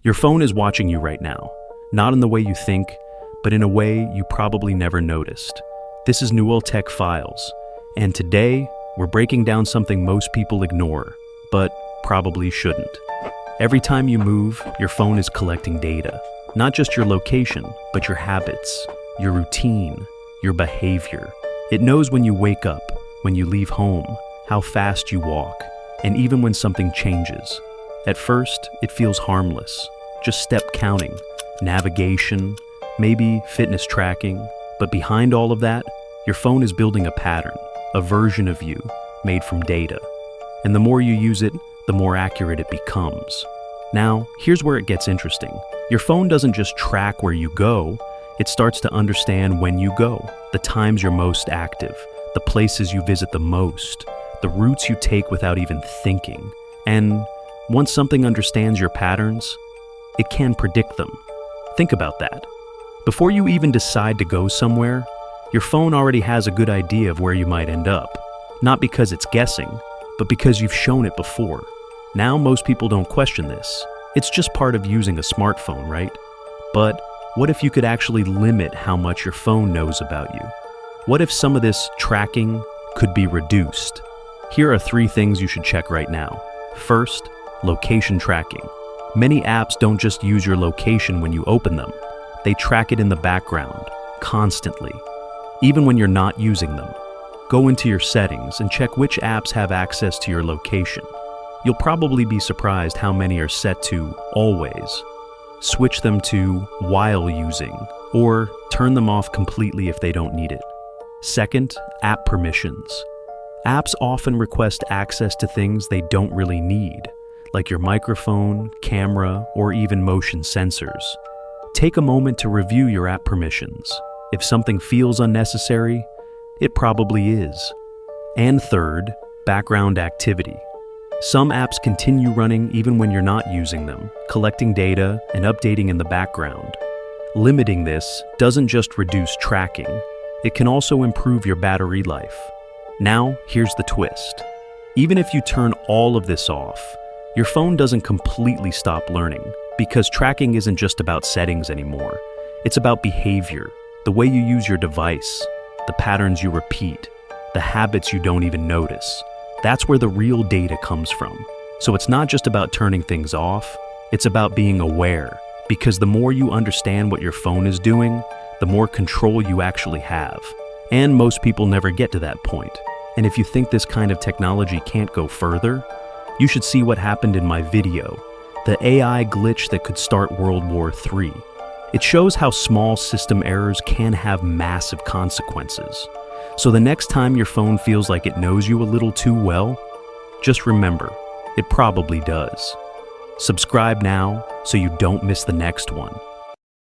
Your phone is watching you right now, not in the way you think, but in a way you probably never noticed. This is Newell Tech Files, and today we're breaking down something most people ignore, but probably shouldn't. Every time you move, your phone is collecting data, not just your location, but your habits, your routine, your behavior. It knows when you wake up, when you leave home, how fast you walk, and even when something changes. At first, it feels harmless, just step counting, navigation, maybe fitness tracking, but behind all of that, your phone is building a pattern, a version of you made from data. And the more you use it, the more accurate it becomes. Now, here's where it gets interesting. Your phone doesn't just track where you go, it starts to understand when you go, the times you're most active, the places you visit the most, the routes you take without even thinking. And once something understands your patterns, it can predict them. Think about that. Before you even decide to go somewhere, your phone already has a good idea of where you might end up. Not because it's guessing, but because you've shown it before. Now most people don't question this. It's just part of using a smartphone, right? But what if you could actually limit how much your phone knows about you? What if some of this tracking could be reduced? Here are 3 things you should check right now. First, location tracking. Many apps don't just use your location when you open them. They track it in the background, constantly, even when you're not using them. Go into your settings and check which apps have access to your location. You'll probably be surprised how many are set to always. Switch them to while using, or turn them off completely if they don't need it. Second, app permissions. Apps often request access to things they don't really need, like your microphone, camera, or even motion sensors. Take a moment to review your app permissions. If something feels unnecessary, it probably is. And third, background activity. Some apps continue running even when you're not using them, collecting data and updating in the background. Limiting this doesn't just reduce tracking, it can also improve your battery life. Now, here's the twist. Even if you turn all of this off, your phone doesn't completely stop learning, because tracking isn't just about settings anymore. It's about behavior, the way you use your device, the patterns you repeat, the habits you don't even notice. That's where the real data comes from. So it's not just about turning things off, it's about being aware, because the more you understand what your phone is doing, the more control you actually have. And most people never get to that point. And if you think this kind of technology can't go further, you should see what happened in my video, the AI glitch that could start World War III. It shows how small system errors can have massive consequences. So the next time your phone feels like it knows you a little too well, just remember, it probably does. Subscribe now so you don't miss the next one.